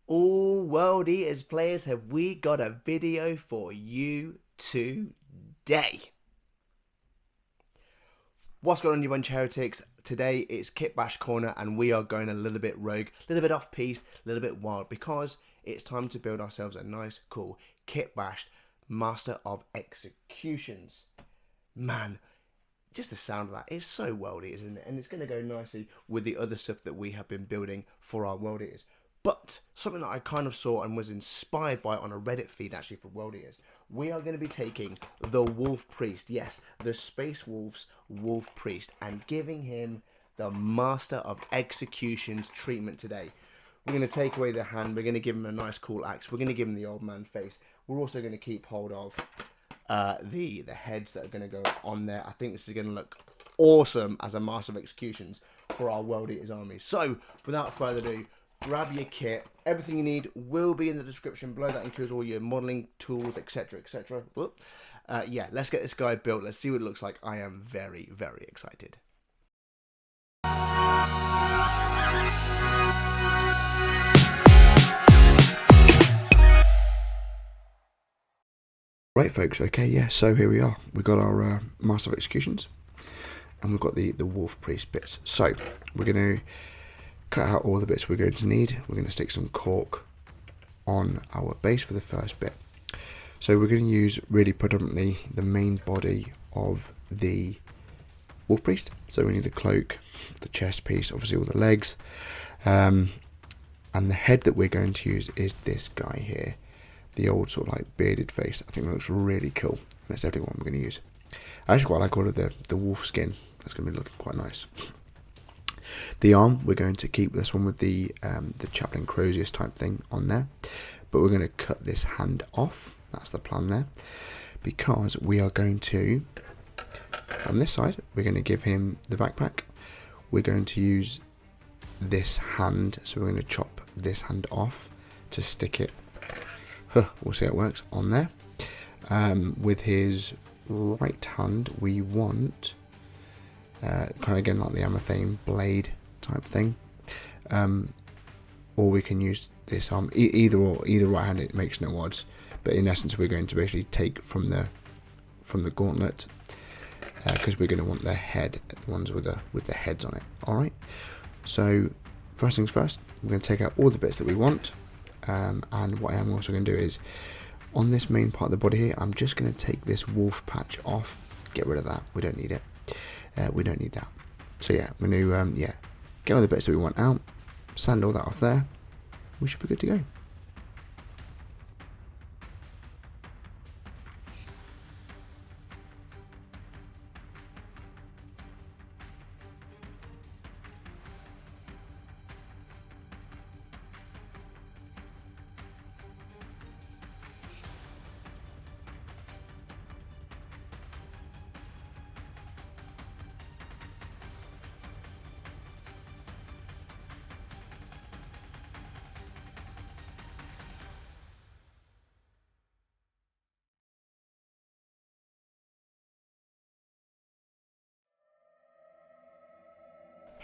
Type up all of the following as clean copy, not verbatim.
All World Eaters players, have we got a video for you today? What's going on, you bunch of heretics? Today it's KITBASH corner and we are going a little bit rogue, a little bit off piece, a little bit wild, because it's time to build ourselves a nice, cool KITBASH Master of Executions. Man, just the sound of that is so World Eaters, isn't it? And it's going to go nicely with the other stuff that we have been building for our World Eaters. But something that I kind of saw and was inspired by on a Reddit feed actually for World Eaters. We are going to be taking the Wolf Priest, yes, the Space Wolves Wolf Priest, and giving him the Master of Executions treatment today. We're going to take away the hand, we're going to give him a nice cool axe, we're going to give him the old man face. We're also going to keep hold of the heads that are going to go on there. I think this is going to look awesome as a Master of Executions for our World Eaters army. So, without further ado, grab your kit. Everything you need will be in the description below. That includes all your modeling tools, etc, etc. Yeah, let's get this guy built. Let's see what it looks like. I am very, very excited. Right, folks. Okay, yeah, so here we are. We've got our Master of Executions, and we've got the Wolf Priest bits. So, we're going to cut out all the bits we're going to need. We're going to stick some cork on our base for the first bit. So we're going to use really predominantly the main body of the Wolf Priest. So we need the cloak, the chest piece, obviously all the legs, and the head that we're going to use is this guy here, the old sort of like bearded face. I think that looks really cool, and that's definitely what I'm going to use. I actually quite like all of the wolf skin. That's going to be looking quite nice. The arm, we're going to keep this one with the Chaplain Crozius type thing on there, but we're going to cut this hand off. That's the plan there, because we are going to, on this side, we're going to give him the backpack. We're going to use this hand, so we're going to chop this hand off to stick it, we'll see how it works, on there. With his right hand, we want kind of again like the Amathane blade type thing, or we can use this arm, either right hand, it makes no odds, but in essence we're going to basically take from the gauntlet, because we're going to want the head, the ones with the heads on it. Alright, so first things first, we're going to take out all the bits that we want, and what I am also going to do is, on this main part of the body here, I'm just going to take this wolf patch off, get rid of that, we don't need it. We don't need that. So yeah, we're going to get all the bits that we want out, sand all that off there, we should be good to go.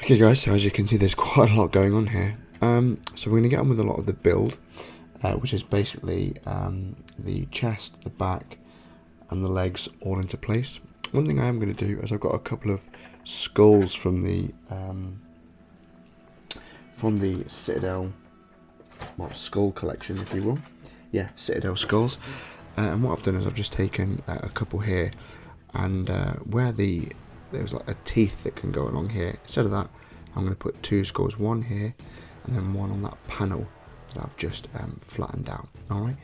Okay guys, so as you can see there's quite a lot going on here. So we're going to get on with a lot of the build, which is basically the chest, the back and the legs all into place. One thing I am going to do is I've got a couple of skulls from the Citadel, well, skull collection if you will. Yeah, Citadel skulls. And what I've done is I've just taken a couple here, and where there's like a teeth that can go along here, instead of that I'm going to put two skulls, one here and then one on that panel that I've just flattened out. Alright,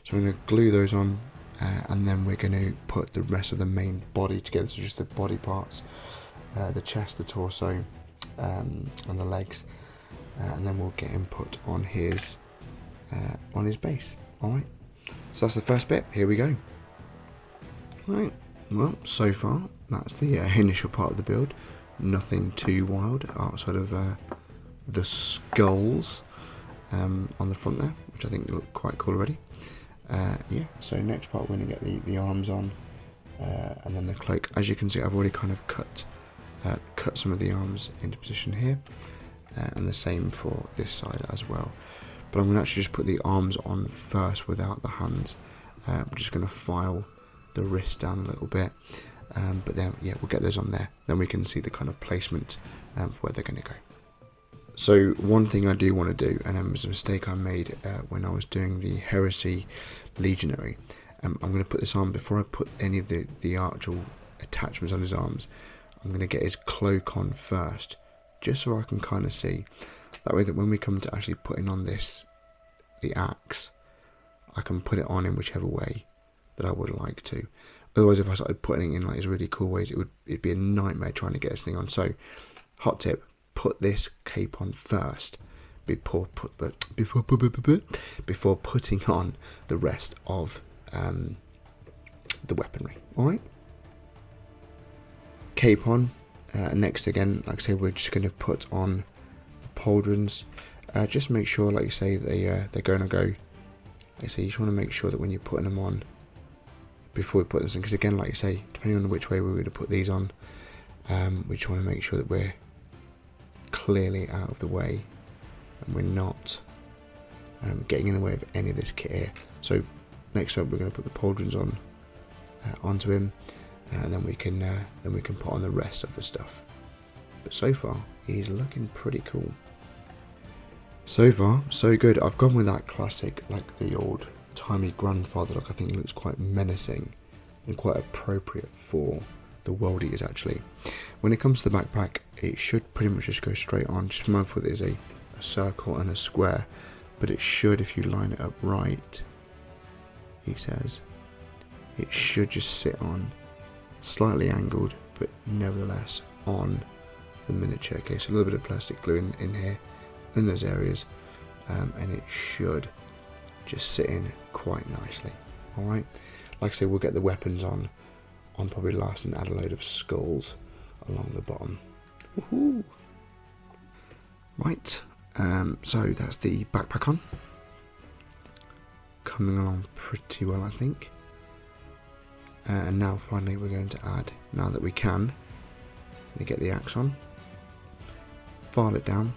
so I'm going to glue those on, and then we're going to put the rest of the main body together, so just the body parts, the chest, the torso, and the legs, and then we'll get him put on his base. Alright, so that's the first bit, here we go. Right, well, so far that's the initial part of the build. Nothing too wild outside of the skulls on the front there, which I think look quite cool already. Yeah, so next part we're going to get the arms on, and then the cloak. As you can see, I've already kind of cut some of the arms into position here, and the same for this side as well. but I'm going to actually just put the arms on first without the hands. I'm just going to file the wrist down a little bit, but then yeah, we'll get those on there, then we can see the kind of placement for where they're going to go. So one thing I do want to do, and it was a mistake I made when I was doing the Heresy Legionary, I'm going to put this on before I put any of the actual attachments on his arms. I'm going to get his cloak on first, just so I can kind of see. That way that when we come to actually putting on the axe, I can put it on in whichever way that I would like to. Otherwise, if I started putting it in like these really cool ways, it'd be a nightmare trying to get this thing on. So, hot tip: put this cape on first before putting on the rest of the weaponry. All right. Cape on. Next, again, like I say, we're just going to put on the pauldrons. Just make sure, like you say, they're going to go. Like I say, you just want to make sure that when you're putting them on, before we put this on, because again, like you say, depending on which way we're going to put these on, we just want to make sure that we're clearly out of the way and we're not getting in the way of any of this kit here. So next up, we're going to put the pauldrons on onto him, and then we can put on the rest of the stuff. But so far, he's looking pretty cool. So far, so good. I've gone with that classic, like the old timey grandfather look. I think it looks quite menacing and quite appropriate for the World Eaters actually. When it comes to the backpack, it should pretty much just go straight on. Just be mindful that there's a circle and a square, but it should, if you line it up right, he says, it should just sit on, slightly angled, but nevertheless on the miniature. Okay, so a little bit of plastic glue in here, in those areas, and it should just sit in quite nicely. Alright, like I say, we'll get the weapons on probably last and add a load of skulls along the bottom. Woohoo! Right, so that's the backpack on. Coming along pretty well, I think. And now finally we're going to add, now that we can, get the axe on, file it down,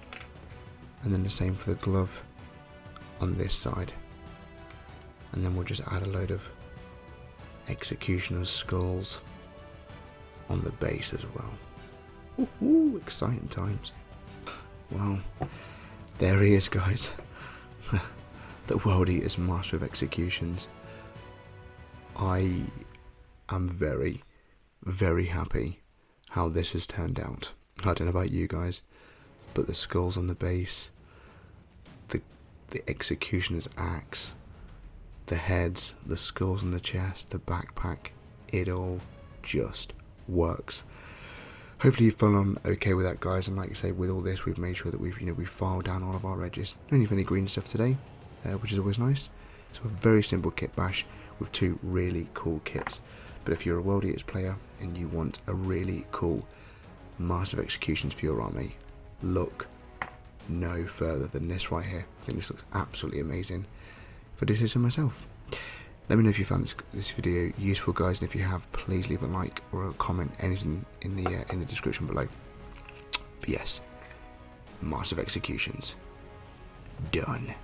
and then the same for the glove on this side. And then we'll just add a load of executioner's skulls on the base as well. Woohoo, exciting times. Well, there he is, guys. The World Eater's Master of Executions. I am very, very happy how this has turned out. I don't know about you guys, but the skulls on the base, the executioner's axe, the heads, the skulls on the chest, the backpack, it all just works. Hopefully you've found okay with that, guys. And like I say, with all this, we've made sure that we've filed down all of our edges. No need of any green stuff today, which is always nice. So a very simple kit bash with two really cool kits. But if you're a World Eaters player and you want a really cool Master of Executions for your army, look no further than this right here. I think this looks absolutely amazing. If I do say so myself. Let me know if you found this video useful, guys, and if you have, please leave a like or a comment, anything in the description below. But yes, Master of Executions done.